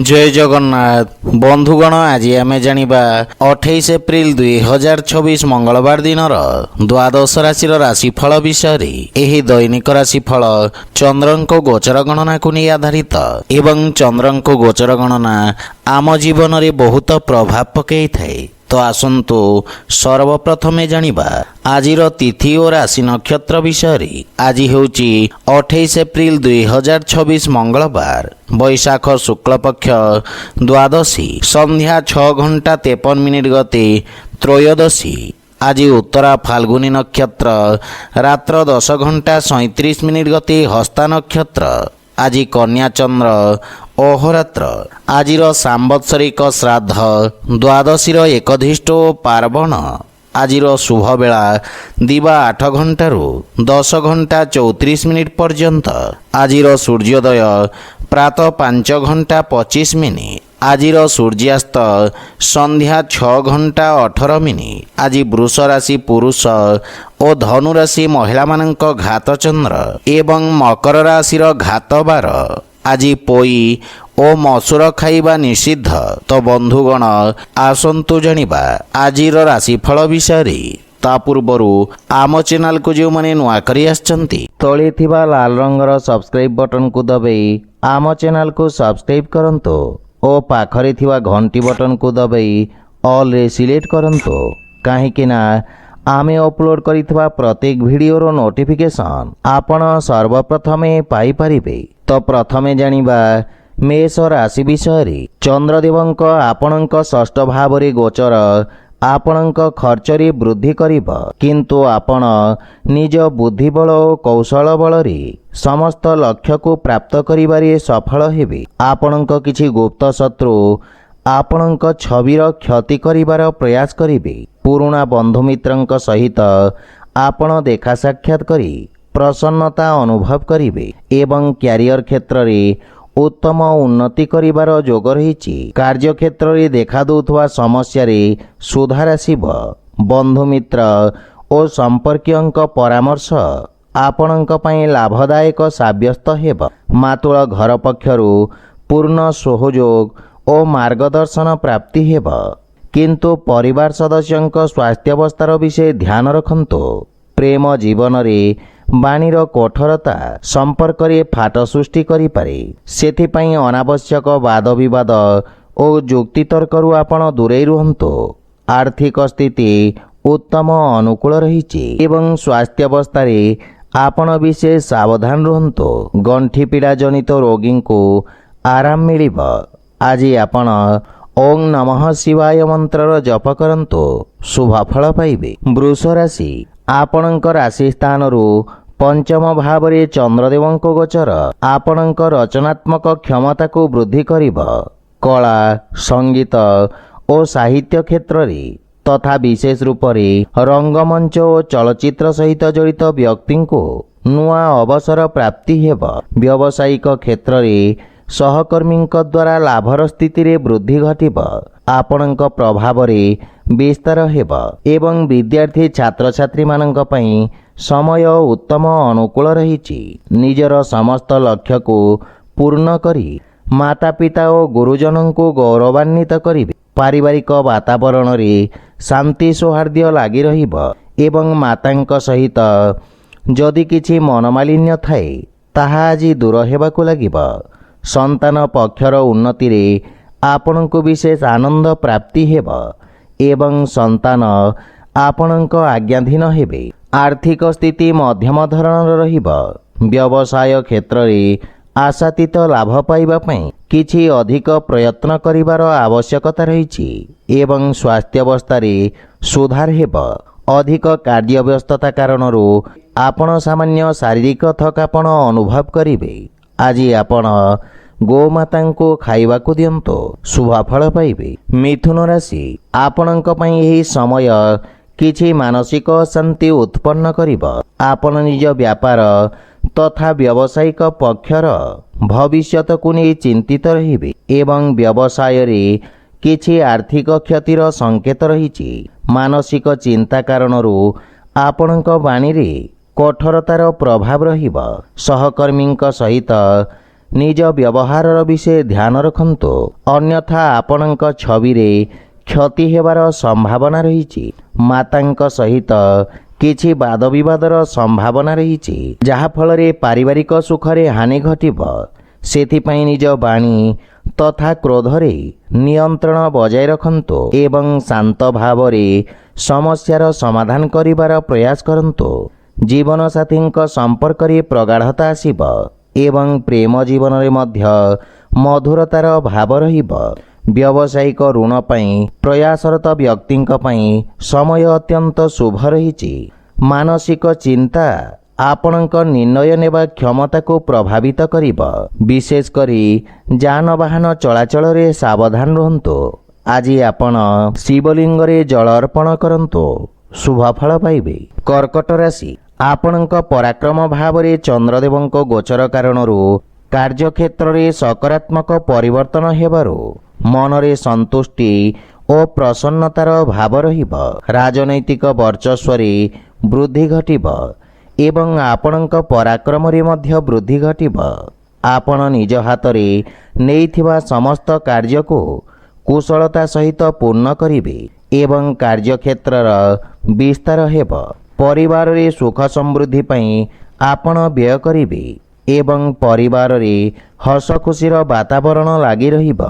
जय जगन्नाथ बंधुगण आज आम जानिबा 28 एप्रिल 2026 मंगलवार दिन द्वादश राशि राशिफल विषय एही दैनिक राशिफल चंद्रंक गोचर गणना को नहीं आधारित एवं चंद्रंक गोचर गणना आम जीवन में बहुत प्रभाव पकई थाए। तो आसंतु सर्वप्रथमे जानिबा आजिर तिथि और राशि नक्षत्र विषय। आज हेउची 28 एप्रिल 2026 मंगलवार बैशाख शुक्ल पक्ष द्वादशी संध्या 6:53 गते त्रयोदशी। आज उत्तरा फाल्गुनी नक्षत्र रात्र 10:37 गते हस्ता नक्षत्र। आज कन्या चंद्र अहोरात्र। आजिर सांवत्सरिक श्राद्ध द्वादशीर एकधिष्ट पार्वण। आजिर शुभ बेला दिवा 8 घंटारू 10:34 पर्यंत। आजिर सूर्योदय प्रातः 5:25। आजिर सूर्यास्त संध्या 6:18। आज वृष राशि पुरुष और धनु राशि महिला मानक घात चंद्र एवं मकर राशिर घात बार। आज पोई और मसूर खाइबा निषिद्ध। तो बंधुगण आसंतु जानिबा आजिर राशिफल विषय। ता पूर्व आम चैनल को जो मैंने नुआ करी आछंती तले थिबा लाल रंगर सब्सक्राइब बटन को दबाई आम चैनल को सब्सक्राइब करंतो और पाखरे थिबा घंटी बटन को दबाई ऑल रे सिलेक्ट करंतो काहेकि ना आमे अपलोड करिथबा प्रत्येक वीडियोर नोटिफिकेशन आपण सर्वप्रथमे पाई परिबे। तो प्रथमे जानिबा मेष राशि विषय। चंद्रदेवंक आपणंक षष्ठ भावरे गोचर आपणंक खर्चरे वृद्धि करिब किंतु आपण निज बुद्धिबल और कौशल बलरे समस्त लक्ष्य को प्राप्त करिबारे सफल हेबे। आपणंक किछि गुप्त शत्रु आपणंक छविर क्षति करिबार प्रयास करिबे। पुराणा बंधुमित्रंक सहित आपण देखा साक्षात करी प्रसन्नता अनुभव करिबे एवं क्यारियर क्षेत्र रे उत्तम उन्नति करिबार जोग रहिछि। कार्य क्षेत्र रे देखा दउथवा समस्या रे सुधार आसिब। बंधुमित्र और संपर्कीयंक परामर्श आपणंक पई लाभदायक साब्यस्त हेब। मातुल घर पक्षरु पूर्ण सहयोग और मार्गदर्शन प्राप्ति हेब किंतु परिवार सदस्यंक स्वास्थ्यावस्थार विषय ध्यान रखंतु। प्रेम जीवन रे बाणीर कठोरता संपर्क रे फाट सृष्टि करि पारे सेथिपई अनावश्यक वाद विवाद और जुक्ति तर्करु आपण दूरे रुहंतु। आर्थिक स्थिति उत्तम अनुकूल रहिछि एवं स्वास्थ्यावस्था रे आपण विशेष सावधान रुहंतु। गंठी पीड़ा जनित रोगी को आराम मिलिब। आज आपण ओं नमः शिवाय मंत्र जप करंतु शुभ फल पाइबे। वृष राशि आपणंक राशि स्थान रु पंचम भाव रे चंद्रदेवंक गोचर आपणंक रचनात्मक क्षमता को वृद्धि करिब। कला संगीत और साहित्य क्षेत्र रे तथा विशेष रूप रे रंगमंच और चलचित्र सहित जड़ित व्यक्ति को नुआ अवसर प्राप्ति हेब। व्यावसायिक क्षेत्र रे सहकर्मी द्वारा लाभर स्थिति रे वृद्धि घटिब। आपणंक प्रभाव रे विस्तार हेब एवं विद्यार्थी छात्र छात्री मानक पई समय उत्तम अनुकूल रहिछि। निजर समस्त लक्ष्य को पूर्ण करी माता पिता और गुरुजन को गौरवान्वित करिवे। पारिवारिक वातावरण रे शांति सौहार्द्य लागि रहिब एवं मातांक सहित जदि किछि मनमालिन्य थाए ताहा आज दूर हेबाकु लागिब। संतान पक्षर उन्नति रे आपणको विशेष आनंद प्राप्ति हेब एवं संतान आपणक आज्ञाधीन हेबे। आर्थिक स्थिति मध्यम धरणर रहिब। व्यवसाय क्षेत्र रे आशातीत लाभ पाइबा पई किछि अधिक प्रयत्न करिवार आवश्यकता रहिछि एवं स्वास्थ्यावस्था रे सुधार हेब। अधिक कार्य व्यस्तता कारणरू आपण सामान्य शारीरिक थकापन अनुभव करिवे। आज आपण गोमाता को खाइबा को दियंतो शुभ फल पाइबे। मिथुन राशि आपणक पई एही समय किछि मानसिक शांति उत्पन्न करिब। आपण निज व्यापार तथा व्यावसायिक पक्षर भविष्यत को नहीं चिंतित रहिबे एवं व्यवसाय रे किछि आर्थिक क्षतिर संकेत रहिछि। मानसिक चिंता कारणरू आपणक वाणी रे कठोरतार प्रभाव रहिब। सहकर्मी सहित ନିଜ ବ୍ୟବହାରର ବିଷୟ ଧ୍ୟାନ ରଖନ୍ତୁ, ଅନ୍ୟଥା ଆପଣଙ୍କ ଛବିରେ କ୍ଷତି ହେବାର ସମ୍ଭାବନା ରହିଛି। ମାତାଙ୍କ ସହିତ କିଛି ବାଦବିବାଦର ସମ୍ଭାବନା ରହିଛି, ଯାହାଫଳରେ ପାରିବାରିକ ସୁଖରେ ହାନି ଘଟିବ। ସେଥିପାଇଁ ନିଜ ବାଣୀ ତଥା କ୍ରୋଧରେ ନିୟନ୍ତ୍ରଣ ବଜାୟ ରଖନ୍ତୁ ଏବଂ ଶାନ୍ତ ଭାବରେ ସମସ୍ୟାର ସମାଧାନ କରିବାର ପ୍ରୟାସ କରନ୍ତୁ। ଜୀବନସାଥୀଙ୍କ ସମ୍ପର୍କରେ ପ୍ରଗାଢ଼ତା ଆସିବ ଏବଂ ପ୍ରେମ ଜୀବନରେ ମଧ୍ୟ ମଧୁରତାର ଭାବ ରହିବ। ବ୍ୟବସାୟିକ ଋଣ ପାଇଁ ପ୍ରୟାସରତ ବ୍ୟକ୍ତିଙ୍କ ପାଇଁ ସମୟ ଅତ୍ୟନ୍ତ ଶୁଭ ରହିଛି। ମାନସିକ ଚିନ୍ତା ଆପଣଙ୍କ ନିର୍ଣ୍ଣୟ ନେବା କ୍ଷମତାକୁ ପ୍ରଭାବିତ କରିବ। ବିଶେଷ କରି ଯାନବାହନ ଚଳାଚଳରେ ସାବଧାନ ରୁହନ୍ତୁ। ଆଜି ଆପଣ ଶିବଲିଙ୍ଗରେ ଜଳ ଅର୍ପଣ କରନ୍ତୁ, ଶୁଭ ଫଳ ପାଇବେ। କର୍କଟ ରାଶି, ଆପଣଙ୍କ ପରାକ୍ରମ ଭାବରେ ଚନ୍ଦ୍ରଦେବଙ୍କ ଗୋଚର କାରଣରୁ କାର୍ଯ୍ୟକ୍ଷେତ୍ରରେ ସକାରାତ୍ମକ ପରିବର୍ତ୍ତନ ହେବାରୁ ମନରେ ସନ୍ତୁଷ୍ଟି ଓ ପ୍ରସନ୍ନତାର ଭାବ ରହିବ। ରାଜନୈତିକ ବର୍ଚସ୍ୱରେ ବୃଦ୍ଧି ଘଟିବ ଏବଂ ଆପଣଙ୍କ ପରାକ୍ରମରେ ମଧ୍ୟ ବୃଦ୍ଧି ଘଟିବ। ଆପଣ ନିଜ ହାତରେ ନେଇଥିବା ସମସ୍ତ କାର୍ଯ୍ୟକୁ କୁଶଳତା ସହିତ ପୂର୍ଣ୍ଣ କରିବେ ଏବଂ କାର୍ଯ୍ୟକ୍ଷେତ୍ରର ବିସ୍ତାର ହେବ। ପରିବାରରେ ସୁଖ ସମୃଦ୍ଧି ପାଇଁ ଆପଣ ବ୍ୟୟ କରିବେ ଏବଂ ପରିବାରରେ ହସ ଖୁସିର ବାତାବରଣ ଲାଗି ରହିବ।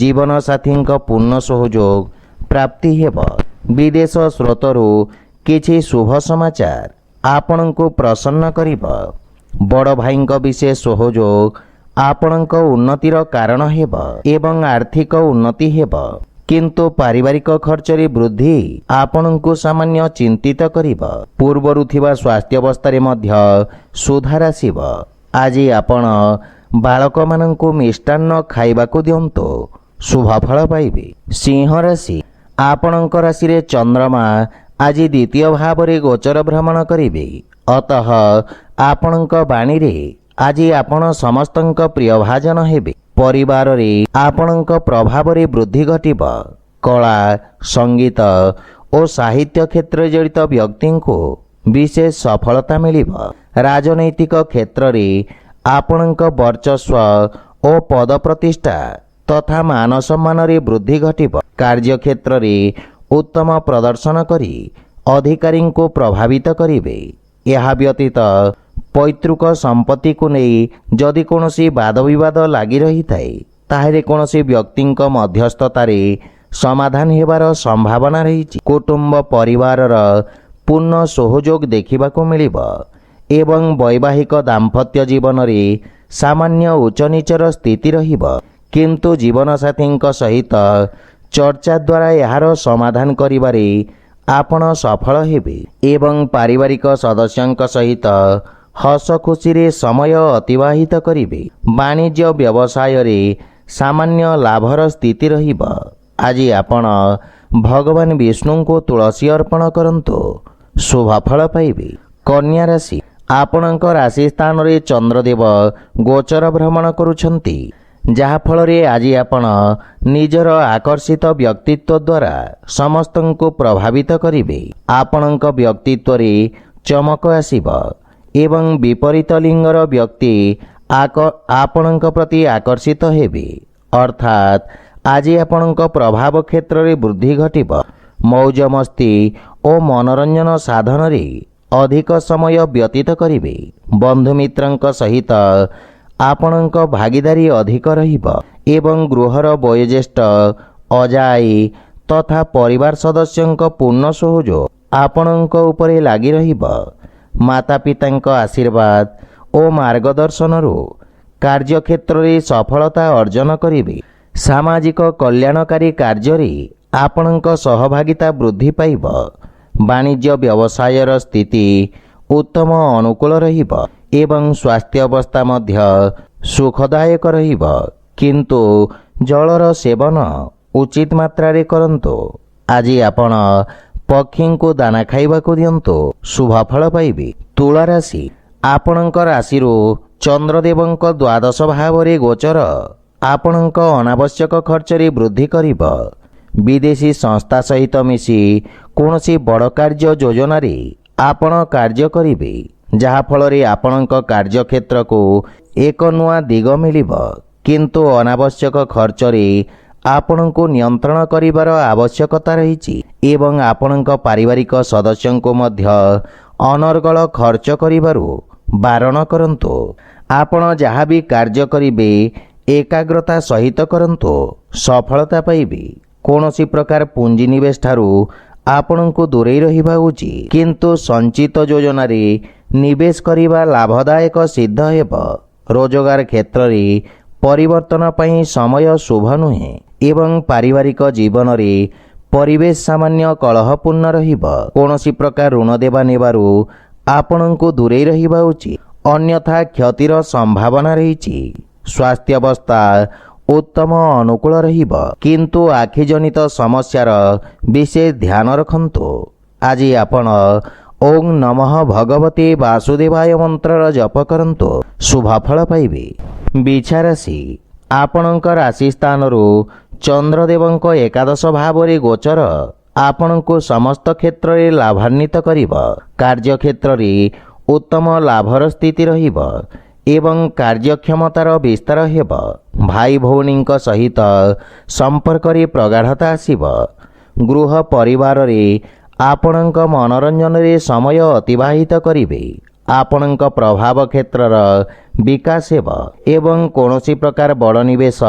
ଜୀବନସାଥୀଙ୍କ ପୂର୍ଣ୍ଣ ସହଯୋଗ ପ୍ରାପ୍ତି ହେବ। ବିଦେଶ ସ୍ରୋତରୁ କିଛି ଶୁଭ ସମାଚାର ଆପଣଙ୍କୁ ପ୍ରସନ୍ନ କରିବ। ବଡ଼ ଭାଇଙ୍କ ବିଶେଷ ସହଯୋଗ ଆପଣଙ୍କ ଉନ୍ନତିର କାରଣ ହେବ ଏବଂ ଆର୍ଥିକ ଉନ୍ନତି ହେବ, କିନ୍ତୁ ପାରିବାରିକ ଖର୍ଚ୍ଚରେ ବୃଦ୍ଧି ଆପଣଙ୍କୁ ସାମାନ୍ୟ ଚିନ୍ତିତ କରିବ। ପୂର୍ବରୁ ଥିବା ସ୍ୱାସ୍ଥ୍ୟାବସ୍ଥାରେ ମଧ୍ୟ ସୁଧାର ଆସିବ। ଆଜି ଆପଣ ବାଳକମାନଙ୍କୁ ମିଷ୍ଟାନ୍ନ ଖାଇବାକୁ ଦିଅନ୍ତୁ, ଶୁଭ ଫଳ ପାଇବେ। ସିଂହ ରାଶି, ଆପଣଙ୍କ ରାଶିରେ ଚନ୍ଦ୍ରମା ଆଜି ଦ୍ୱିତୀୟ ଭାବରେ ଗୋଚର ଭ୍ରମଣ କରିବେ। ଅତଃ ଆପଣଙ୍କ ବାଣୀରେ ଆଜି ଆପଣ ସମସ୍ତଙ୍କ ପ୍ରିୟଭାଜନ ହେବେ। ପରିବାରରେ ଆପଣଙ୍କ ପ୍ରଭାବରେ ବୃଦ୍ଧି ଘଟିବ। କଳା, ସଙ୍ଗୀତ ଓ ସାହିତ୍ୟ କ୍ଷେତ୍ରରେ ଜଡ଼ିତ ବ୍ୟକ୍ତିଙ୍କୁ ବିଶେଷ ସଫଳତା ମିଳିବ। ରାଜନୈତିକ କ୍ଷେତ୍ରରେ ଆପଣଙ୍କ ବର୍ଚସ୍ୱ ଓ ପଦ ପ୍ରତିଷ୍ଠା ତଥା ମାନ ସମ୍ମାନରେ ବୃଦ୍ଧି ଘଟିବ। କାର୍ଯ୍ୟକ୍ଷେତ୍ରରେ ଉତ୍ତମ ପ୍ରଦର୍ଶନ କରି ଅଧିକାରୀଙ୍କୁ ପ୍ରଭାବିତ କରିବେ। ଏହା ବ୍ୟତୀତ ପୈତୃକ ସମ୍ପତ୍ତିକୁ ନେଇ ଯଦି କୌଣସି ବାଦବିବାଦ ଲାଗି ରହିଥାଏ, ତାହେଲେ କୌଣସି ବ୍ୟକ୍ତିଙ୍କ ମଧ୍ୟସ୍ଥତାରେ ସମାଧାନ ହେବାର ସମ୍ଭାବନା ରହିଛି। କୁଟୁମ୍ବ ପରିବାରର ପୂର୍ଣ୍ଣ ସହଯୋଗ ଦେଖିବାକୁ ମିଳିବ ଏବଂ ବୈବାହିକ ଦାମ୍ପତ୍ୟ ଜୀବନରେ ସାମାନ୍ୟ ଉଚ୍ଚନୀଚର ସ୍ଥିତି ରହିବ, କିନ୍ତୁ ଜୀବନସାଥୀଙ୍କ ସହିତ ଚର୍ଚ୍ଚା ଦ୍ୱାରା ଏହାର ସମାଧାନ କରିବାରେ ଆପଣ ସଫଳ ହେବେ ଏବଂ ପାରିବାରିକ ସଦସ୍ୟଙ୍କ ସହିତ ହସ ଖୁସିରେ ସମୟ ଅତିବାହିତ କରିବେ। ବାଣିଜ୍ୟ ବ୍ୟବସାୟରେ ସାମାନ୍ୟ ଲାଭର ସ୍ଥିତି ରହିବ। ଆଜି ଆପଣ ଭଗବାନ ବିଷ୍ଣୁଙ୍କୁ ତୁଳସୀ ଅର୍ପଣ କରନ୍ତୁ, ଶୁଭ ଫଳ ପାଇବେ। କନ୍ୟା ରାଶି, ଆପଣଙ୍କ ରାଶି ସ୍ଥାନରେ ଚନ୍ଦ୍ରଦେବ ଗୋଚର ଭ୍ରମଣ କରୁଛନ୍ତି, ଯାହାଫଳରେ ଆଜି ଆପଣ ନିଜର ଆକର୍ଷିତ ବ୍ୟକ୍ତିତ୍ୱ ଦ୍ୱାରା ସମସ୍ତଙ୍କୁ ପ୍ରଭାବିତ କରିବେ। ଆପଣଙ୍କ ବ୍ୟକ୍ତିତ୍ୱରେ ଚମକ ଆସିବ ଏବଂ ବିପରୀତ ଲିଙ୍ଗର ବ୍ୟକ୍ତି ଆପଣଙ୍କ ପ୍ରତି ଆକର୍ଷିତ ହେବେ। ଅର୍ଥାତ୍ ଆଜି ଆପଣଙ୍କ ପ୍ରଭାବ କ୍ଷେତ୍ରରେ ବୃଦ୍ଧି ଘଟିବ। ମୌଜ ମସ୍ତି ଓ ମନୋରଞ୍ଜନ ସାଧନରେ ଅଧିକ ସମୟ ବ୍ୟତୀତ କରିବେ। ବନ୍ଧୁମିତ୍ରଙ୍କ ସହିତ ଆପଣଙ୍କ ଭାଗିଦାରୀ ଅଧିକ ରହିବ ଏବଂ ଗୃହର ବୟୋଜ୍ୟେଷ୍ଠ ଅଜା ଆଈ ତଥା ପରିବାର ସଦସ୍ୟଙ୍କ ପୂର୍ଣ୍ଣ ସହଯୋଗ ଆପଣଙ୍କ ଉପରେ ଲାଗି ରହିବ। ମାତାପିତାଙ୍କ ଆଶୀର୍ବାଦ ଓ ମାର୍ଗଦର୍ଶନରୁ କାର୍ଯ୍ୟକ୍ଷେତ୍ରରେ ସଫଳତା ଅର୍ଜନ କରିବେ। ସାମାଜିକ କଲ୍ୟାଣକାରୀ କାର୍ଯ୍ୟରେ ଆପଣଙ୍କ ସହଭାଗିତା ବୃଦ୍ଧି ପାଇବ। ବାଣିଜ୍ୟ ବ୍ୟବସାୟର ସ୍ଥିତି ଉତ୍ତମ ଅନୁକୂଳ ରହିବ ଏବଂ ସ୍ୱାସ୍ଥ୍ୟ ଅବସ୍ଥା ମଧ୍ୟ ସୁଖଦାୟକ ରହିବ, କିନ୍ତୁ ଜଳର ସେବନ ଉଚିତ ମାତ୍ରାରେ କରନ୍ତୁ। ଆଜି ଆପଣ ପକ୍ଷୀଙ୍କୁ ଦାନା ଖାଇବାକୁ ଦିଅନ୍ତୁ, ଶୁଭ ଫଳ ପାଇବେ। ତୁଳା ରାଶି, ଆପଣଙ୍କ ରାଶିରୁ ଚନ୍ଦ୍ରଦେବଙ୍କ ଦ୍ୱାଦଶ ଭାବରେ ଗୋଚର ଆପଣଙ୍କ ଅନାବଶ୍ୟକ ଖର୍ଚ୍ଚରେ ବୃଦ୍ଧି କରିବ। ବିଦେଶୀ ସଂସ୍ଥା ସହିତ ମିଶି କୌଣସି ବଡ଼ କାର୍ଯ୍ୟ ଯୋଜନାରେ ଆପଣ କାର୍ଯ୍ୟ କରିବେ, ଯାହାଫଳରେ ଆପଣଙ୍କ କାର୍ଯ୍ୟକ୍ଷେତ୍ରକୁ ଏକ ନୂଆ ଦିଗ ମିଳିବ। କିନ୍ତୁ ଅନାବଶ୍ୟକ ଖର୍ଚ୍ଚରେ ଆପଣଙ୍କୁ ନିୟନ୍ତ୍ରଣ କରିବାର ଆବଶ୍ୟକତା ରହିଛି ଏବଂ ଆପଣଙ୍କ ପାରିବାରିକ ସଦସ୍ୟଙ୍କୁ ମଧ୍ୟ ଅନର୍ଗଳ ଖର୍ଚ୍ଚ କରିବାରୁ ବାରଣ କରନ୍ତୁ। ଆପଣ ଯାହା ବି କାର୍ଯ୍ୟ କରିବେ ଏକାଗ୍ରତା ସହିତ କରନ୍ତୁ, ସଫଳତା ପାଇବେ। କୌଣସି ପ୍ରକାର ପୁଞ୍ଜିନିବେଶ ଠାରୁ ଆପଣଙ୍କୁ ଦୂରେଇ ରହିବା ଉଚିତ। କିନ୍ତୁ ସଞ୍ଚିତ ଯୋଜନାରେ ନିବେଶ କରିବା ଲାଭଦାୟକ ସିଦ୍ଧ ହେବ। ରୋଜଗାର କ୍ଷେତ୍ରରେ ପରିବର୍ତ୍ତନ ପାଇଁ ସମୟ ଶୁଭ ନୁହେଁ ଏବଂ ପାରିବାରିକ ଜୀବନରେ ପରିବେଶ ସାମାନ୍ୟ କଳହପୂର୍ଣ୍ଣ ରହିବ। କୌଣସି ପ୍ରକାର ଋଣ ଦେବା ନେବାରୁ ଆପଣଙ୍କୁ ଦୂରେଇ ରହିବା ଉଚିତ, ଅନ୍ୟଥା କ୍ଷତିର ସମ୍ଭାବନା ରହିଛି। ସ୍ୱାସ୍ଥ୍ୟାବସ୍ଥା ଉତ୍ତମ ଅନୁକୂଳ ରହିବ, କିନ୍ତୁ ଆଖିଜନିତ ସମସ୍ୟାର ବିଶେଷ ଧ୍ୟାନ ରଖନ୍ତୁ। ଆଜି ଆପଣ ଓଂ ନମଃ ଭଗବତେ ବାସୁଦେବାୟ ମନ୍ତ୍ରର ଜପ କରନ୍ତୁ, ଶୁଭଫଳ ପାଇବେ। ବିଛା ରାଶି, ଆପଣଙ୍କ ରାଶି ସ୍ଥାନରୁ ଚନ୍ଦ୍ରଦେବଙ୍କ ଏକାଦଶ ଭାବରେ ଗୋଚର ଆପଣଙ୍କୁ ସମସ୍ତ କ୍ଷେତ୍ରରେ ଲାଭାନ୍ୱିତ କରିବ। କାର୍ଯ୍ୟକ୍ଷେତ୍ରରେ ଉତ୍ତମ ଲାଭର ସ୍ଥିତି ରହିବ ଏବଂ କାର୍ଯ୍ୟକ୍ଷମତାର ବିସ୍ତାର ହେବ। ଭାଇ ଭଉଣୀଙ୍କ ସହିତ ସମ୍ପର୍କରେ ପ୍ରଗାଢ଼ତା ଆସିବ। ଗୃହ ପରିବାରରେ ଆପଣଙ୍କ ମନୋରଞ୍ଜନରେ ସମୟ ଅତିବାହିତ କରିବେ। ଆପଣଙ୍କ ପ୍ରଭାବ କ୍ଷେତ୍ରର ବିକାଶ ହେବ ଏବଂ କୌଣସି ପ୍ରକାର ବଡ଼ ନିବେଶ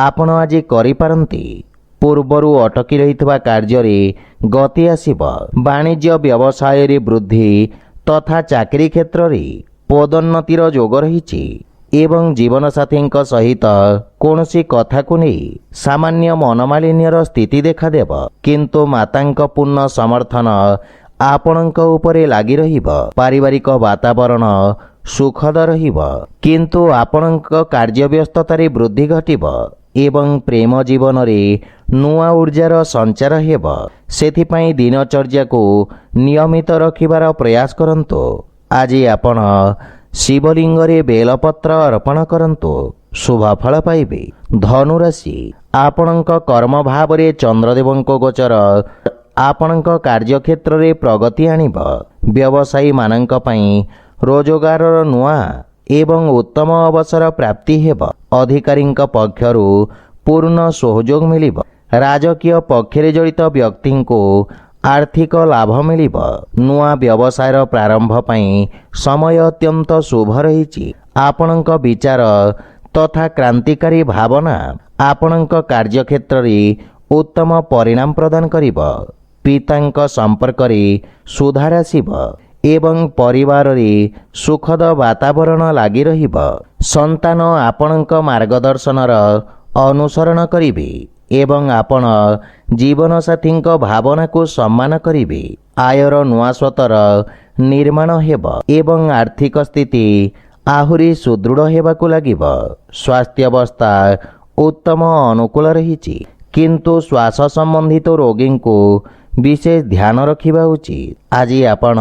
ଆପଣ ଆଜି କରିପାରନ୍ତି। ପୂର୍ବରୁ ଅଟକି ରହିଥିବା କାର୍ଯ୍ୟରେ ଗତି ଆସିବ। ବାଣିଜ୍ୟ ବ୍ୟବସାୟରେ ବୃଦ୍ଧି ତଥା ଚାକିରି କ୍ଷେତ୍ରରେ ପଦୋନ୍ନତିର ଯୋଗ ରହିଛି ଏବଂ ଜୀବନସାଥୀଙ୍କ ସହିତ କୌଣସି କଥାକୁ ନେଇ ସାମାନ୍ୟ ମନମାଳିନ୍ୟର ସ୍ଥିତି ଦେଖାଦେବ। କିନ୍ତୁ ମାତାଙ୍କ ପୂର୍ଣ୍ଣ ସମର୍ଥନ ଆପଣଙ୍କ ଉପରେ ଲାଗି ରହିବ। ପାରିବାରିକ ବାତାବରଣ ସୁଖଦ ରହିବ, କିନ୍ତୁ ଆପଣଙ୍କ କାର୍ଯ୍ୟବ୍ୟସ୍ତତାରେ ବୃଦ୍ଧି ଘଟିବ ଏବଂ ପ୍ରେମ ଜୀବନରେ ନୂଆ ଉର୍ଜାର ସଞ୍ଚାର ହେବ। ସେଥିପାଇଁ ଦିନଚର୍ଯ୍ୟାକୁ ନିୟମିତ ରଖିବାର ପ୍ରୟାସ କରନ୍ତୁ। ଆଜି ଆପଣ ଶିବଲିଙ୍ଗରେ ବେଲପତ୍ର ଅର୍ପଣ କରନ୍ତୁ, ଶୁଭଫଳ ପାଇବେ। ଧନୁରାଶି, ଆପଣଙ୍କ କର୍ମ ଭାବରେ ଚନ୍ଦ୍ରଦେବଙ୍କ ଗୋଚର ଆପଣଙ୍କ କାର୍ଯ୍ୟକ୍ଷେତ୍ରରେ ପ୍ରଗତି ଆଣିବ। ବ୍ୟବସାୟୀମାନଙ୍କ ପାଇଁ ରୋଜଗାରର ନୂଆ ଏବଂ ଉତ୍ତମ ଅବସର ପ୍ରାପ୍ତି ହେବ। ଅଧିକାରୀଙ୍କ ପକ୍ଷରୁ ପୂର୍ଣ୍ଣ ସହଯୋଗ ମିଳିବ। ରାଜକୀୟ ପକ୍ଷରେ ଜଡ଼ିତ ବ୍ୟକ୍ତିଙ୍କୁ ଆର୍ଥିକ ଲାଭ ମିଳିବ। ନୂଆ ବ୍ୟବସାୟର ପ୍ରାରମ୍ଭ ପାଇଁ ସମୟ ଅତ୍ୟନ୍ତ ଶୁଭ ରହିଛି। ଆପଣଙ୍କ ବିଚାର ତଥା କ୍ରାନ୍ତିକାରୀ ଭାବନା ଆପଣଙ୍କ କାର୍ଯ୍ୟକ୍ଷେତ୍ରରେ ଉତ୍ତମ ପରିଣାମ ପ୍ରଦାନ କରିବ। ପିତାଙ୍କ ସମ୍ପର୍କରେ ସୁଧାର ଆସିବ ଏବଂ ପରିବାରରେ ସୁଖଦ ବାତାବରଣ ଲାଗି ରହିବ। ସନ୍ତାନ ଆପଣଙ୍କ ମାର୍ଗଦର୍ଶନର ଅନୁସରଣ କରିବେ ଏବଂ ଆପଣ ଜୀବନସାଥୀଙ୍କ ଭାବନାକୁ ସମ୍ମାନ କରିବେ। ଆୟର ନୂଆ ସ୍ରୋତର ନିର୍ମାଣ ହେବ ଏବଂ ଆର୍ଥିକ ସ୍ଥିତି ଆହୁରି ସୁଦୃଢ଼ ହେବାକୁ ଲାଗିବ। ସ୍ୱାସ୍ଥ୍ୟାବସ୍ଥା ଉତ୍ତମ ଅନୁକୂଳ ରହିଛି, କିନ୍ତୁ ଶ୍ୱାସ ସମ୍ବନ୍ଧିତ ରୋଗୀଙ୍କୁ ବିଶେଷ ଧ୍ୟାନ ରଖିବା ଉଚିତ। ଆଜି ଆପଣ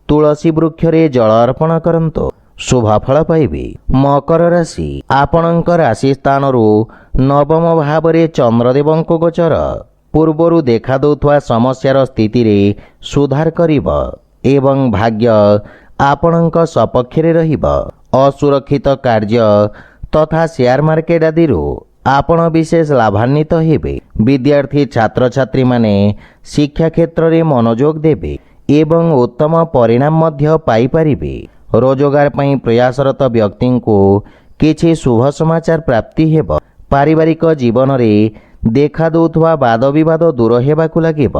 ତୁଳସୀ ବୃକ୍ଷରେ ଜଳ ଅର୍ପଣ କରନ୍ତୁ, ଶୁଭଫଳ ପାଇବେ। ମକର ରାଶି, ଆପଣଙ୍କ ରାଶି ସ୍ଥାନରୁ ନବମ ଭାବରେ ଚନ୍ଦ୍ରଦେବଙ୍କ ଗୋଚର ପୂର୍ବରୁ ଦେଖାଦେଉଥିବା ସମସ୍ୟାର ସ୍ଥିତିରେ ସୁଧାର କରିବ ଏବଂ ଭାଗ୍ୟ ଆପଣଙ୍କ ସପକ୍ଷରେ ରହିବ। ଅସୁରକ୍ଷିତ କାର୍ଯ୍ୟ ତଥା ସେୟାର ମାର୍କେଟ ଆଦିରୁ ଆପଣ ବିଶେଷ ଲାଭାନ୍ୱିତ ହେବେ। ବିଦ୍ୟାର୍ଥୀ ଛାତ୍ରଛାତ୍ରୀମାନେ ଶିକ୍ଷା କ୍ଷେତ୍ରରେ ମନୋଯୋଗ ଦେବେ ଏବଂ ଉତ୍ତମ ପରିଣାମ ମଧ୍ୟ ପାଇପାରିବେ। ରୋଜଗାର ପାଇଁ ପ୍ରୟାସରତ ବ୍ୟକ୍ତିଙ୍କୁ କିଛି ଶୁଭ ସମାଚାର ପ୍ରାପ୍ତି ହେବ। ପାରିବାରିକ ଜୀବନରେ ଦେଖାଦେଉଥିବା ବାଦବିବାଦ ଦୂର ହେବାକୁ ଲାଗିବ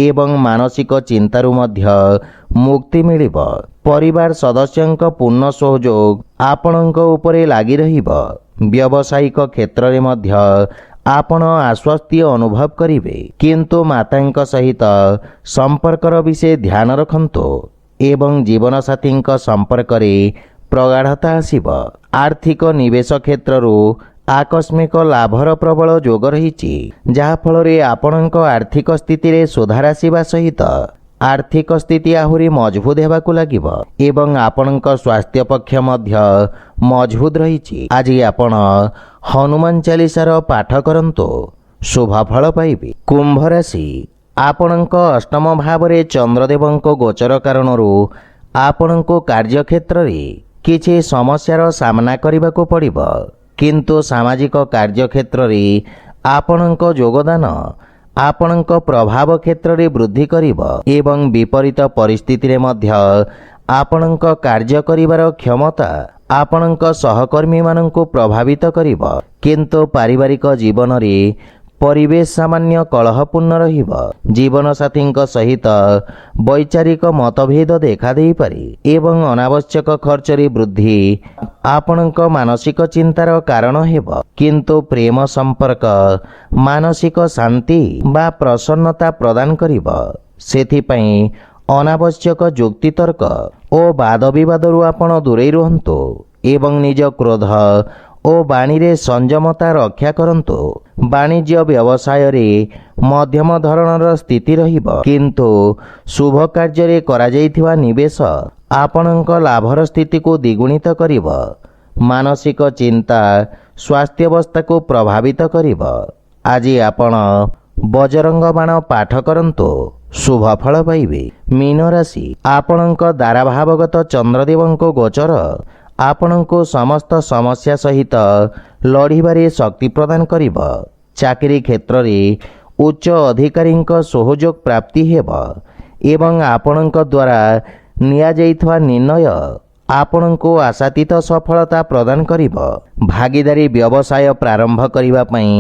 ଏବଂ ମାନସିକ ଚିନ୍ତାରୁ ମଧ୍ୟ ମୁକ୍ତି ମିଳିବ। ପରିବାର ସଦସ୍ୟଙ୍କ ପୂର୍ଣ୍ଣ ସହଯୋଗ ଆପଣଙ୍କ ଉପରେ ଲାଗି ରହିବ। ବ୍ୟବସାୟିକ କ୍ଷେତ୍ରରେ ମଧ୍ୟ ଆପଣ ଆଶ୍ୱସ୍ତି ଅନୁଭବ କରିବେ, କିନ୍ତୁ ମାତାଙ୍କ ସହିତ ସମ୍ପର୍କର ବିଶେଷ ଧ୍ୟାନ ରଖନ୍ତୁ ଏବଂ ଜୀବନସାଥୀଙ୍କ ସମ୍ପର୍କରେ ପ୍ରଗାଢ଼ତା ଆସିବ। ଆର୍ଥିକ ନିବେଶ କ୍ଷେତ୍ରରୁ ଆକସ୍ମିକ ଲାଭର ପ୍ରବଳ ଯୋଗ ରହିଛି, ଯାହାଫଳରେ ଆପଣଙ୍କ ଆର୍ଥିକ ସ୍ଥିତିରେ ସୁଧାର ଆସିବା ସହିତ ଆର୍ଥିକ ସ୍ଥିତି ଆହୁରି ମଜବୁତ ହେବାକୁ ଲାଗିବ ଏବଂ ଆପଣଙ୍କ ସ୍ୱାସ୍ଥ୍ୟ ପକ୍ଷ ମଧ୍ୟ ମଜବୁତ ରହିଛି। ଆଜି ଆପଣ ହନୁମାନ ଚାଳିଶାର ପାଠ କରନ୍ତୁ, ଶୁଭଫଳ ପାଇବେ। କୁମ୍ଭ ରାଶି, ଆପଣଙ୍କ ଅଷ୍ଟମ ଭାବରେ ଚନ୍ଦ୍ରଦେବଙ୍କ ଗୋଚର କାରଣରୁ ଆପଣଙ୍କୁ କାର୍ଯ୍ୟକ୍ଷେତ୍ରରେ କିଛି ସମସ୍ୟାର ସାମ୍ନା କରିବାକୁ ପଡ଼ିବ। କିନ୍ତୁ ସାମାଜିକ କାର୍ଯ୍ୟକ୍ଷେତ୍ରରେ ଆପଣଙ୍କ ଯୋଗଦାନ ଆପଣଙ୍କ ପ୍ରଭାବ କ୍ଷେତ୍ରରେ ବୃଦ୍ଧି କରିବ ଏବଂ ବିପରୀତ ପରିସ୍ଥିତିରେ ମଧ୍ୟ ଆପଣଙ୍କ କାର୍ଯ୍ୟ କରିବାର କ୍ଷମତା ଆପଣଙ୍କ ସହକର୍ମୀମାନଙ୍କୁ ପ୍ରଭାବିତ କରିବ। କିନ୍ତୁ ପାରିବାରିକ ଜୀବନରେ ପରିବେଶ ସାମାନ୍ୟ କଳହପୂର୍ଣ୍ଣ ରହିବ। ଜୀବନସାଥୀଙ୍କ ସହିତ ବୈଚାରିକ ମତଭେଦ ଦେଖାଦେଇପାରେ ଏବଂ ଅନାବଶ୍ୟକ ଖର୍ଚ୍ଚରେ ବୃଦ୍ଧି ଆପଣଙ୍କ ମାନସିକ ଚିନ୍ତାର କାରଣ ହେବ। କିନ୍ତୁ ପ୍ରେମ ସମ୍ପର୍କ ମାନସିକ ଶାନ୍ତି ବା ପ୍ରସନ୍ନତା ପ୍ରଦାନ କରିବ। ସେଥିପାଇଁ ଅନାବଶ୍ୟକ ଯୁକ୍ତିତର୍କ ଓ ବାଦବିବାଦରୁ ଆପଣ ଦୂରେଇ ରୁହନ୍ତୁ ଏବଂ ନିଜ କ୍ରୋଧ ଓ ବାଣୀରେ ସଂଯମତା ରକ୍ଷା କରନ୍ତୁ। ବାଣିଜ୍ୟ ବ୍ୟବସାୟରେ ମଧ୍ୟମ ଧରଣର ସ୍ଥିତି ରହିବ, କିନ୍ତୁ ଶୁଭ କାର୍ଯ୍ୟରେ କରାଯାଇଥିବା ନିବେଶ ଆପଣଙ୍କ ଲାଭର ସ୍ଥିତିକୁ ଦ୍ୱିଗୁଣିତ କରିବ। ମାନସିକ ଚିନ୍ତା ସ୍ୱାସ୍ଥ୍ୟାବସ୍ଥାକୁ ପ୍ରଭାବିତ କରିବ। ଆଜି ଆପଣ ବଜରଙ୍ଗ ବାଣ ପାଠ କରନ୍ତୁ, ଶୁଭ ଫଳ ପାଇବେ। ମୀନ ରାଶି, ଆପଣଙ୍କ ଦ୍ୱାରାଭାବଗତ ଚନ୍ଦ୍ରଦେବଙ୍କ ଗୋଚର ଆପଣଙ୍କୁ ସମସ୍ତ ସମସ୍ୟା ସହିତ ଲଢ଼ିବାରେ ଶକ୍ତି ପ୍ରଦାନ କରିବ। ଚାକିରି କ୍ଷେତ୍ରରେ ଉଚ୍ଚ ଅଧିକାରୀଙ୍କ ସହଯୋଗ ପ୍ରାପ୍ତି ହେବ ଏବଂ ଆପଣଙ୍କ ଦ୍ୱାରା ନିଆଯାଇଥିବା ନିର୍ଣ୍ଣୟ ଆପଣଙ୍କୁ ଆଶାତୀତ ସଫଳତା ପ୍ରଦାନ କରିବ। ଭାଗିଦାରୀ ବ୍ୟବସାୟ ପ୍ରାରମ୍ଭ କରିବା ପାଇଁ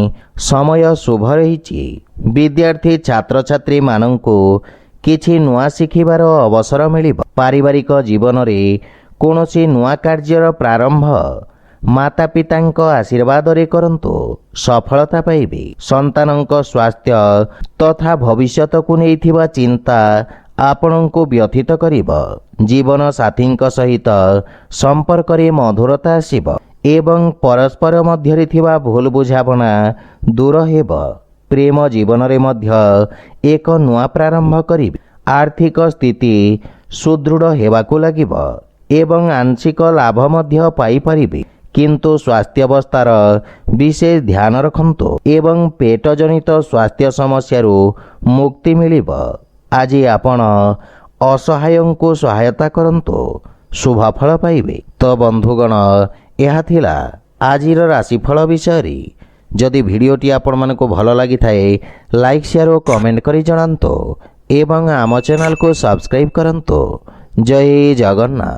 ସମୟ ଶୁଭ ରହିଛି। ବିଦ୍ୟାର୍ଥୀ ଛାତ୍ରଛାତ୍ରୀମାନଙ୍କୁ କିଛି ନୂଆ ଶିଖିବାର ଅବସର ମିଳିବ। ପାରିବାରିକ ଜୀବନରେ କୌଣସି ନୂଆ କାର୍ଯ୍ୟର ପ୍ରାରମ୍ଭ ମାତାପିତାଙ୍କ ଆଶୀର୍ବାଦରେ କରନ୍ତୁ, ସଫଳତା ପାଇବେ। ସନ୍ତାନଙ୍କ ସ୍ୱାସ୍ଥ୍ୟ ତଥା ଭବିଷ୍ୟତକୁ ନେଇଥିବା ଚିନ୍ତା ଆପଣଙ୍କୁ ବ୍ୟଥିତ କରିବ। ଜୀବନସାଥୀଙ୍କ ସହିତ ସମ୍ପର୍କରେ ମଧୁରତା ଆସିବ ଏବଂ ପରସ୍ପର ମଧ୍ୟରେ ଥିବା ଭୁଲ ବୁଝାମଣା ଦୂର ହେବ। ପ୍ରେମ ଜୀବନରେ ମଧ୍ୟ ଏକ ନୂଆ ପ୍ରାରମ୍ଭ କରିବେ। ଆର୍ଥିକ ସ୍ଥିତି ସୁଦୃଢ଼ ହେବାକୁ ଲାଗିବ ଏବଂ ଆଂଶିକ ଲାଭ ମଧ୍ୟ ପାଇପାରିବେ। କିନ୍ତୁ ସ୍ୱାସ୍ଥ୍ୟାବସ୍ଥାର ବିଶେଷ ଧ୍ୟାନ ରଖନ୍ତୁ ଏବଂ ପେଟଜନିତ ସ୍ୱାସ୍ଥ୍ୟ ସମସ୍ୟାରୁ ମୁକ୍ତି ମିଳିବ। ଆଜି ଆପଣ ଅସହାୟଙ୍କୁ ସହାୟତା କରନ୍ତୁ, ଶୁଭ ଫଳ ପାଇବେ। ତ ବନ୍ଧୁଗଣ, ଏହା ଥିଲା ଆଜିର ରାଶିଫଳ ବିଷୟରେ। ଯଦି ଭିଡ଼ିଓଟି ଆପଣମାନଙ୍କୁ ଭଲ ଲାଗିଥାଏ, ଲାଇକ୍, ସେୟାର ଓ କମେଣ୍ଟ କରି ଜଣାନ୍ତୁ ଏବଂ ଆମ ଚ୍ୟାନେଲକୁ ସବସ୍କ୍ରାଇବ୍ କରନ୍ତୁ। ଜୟ ଜଗନ୍ନାଥ।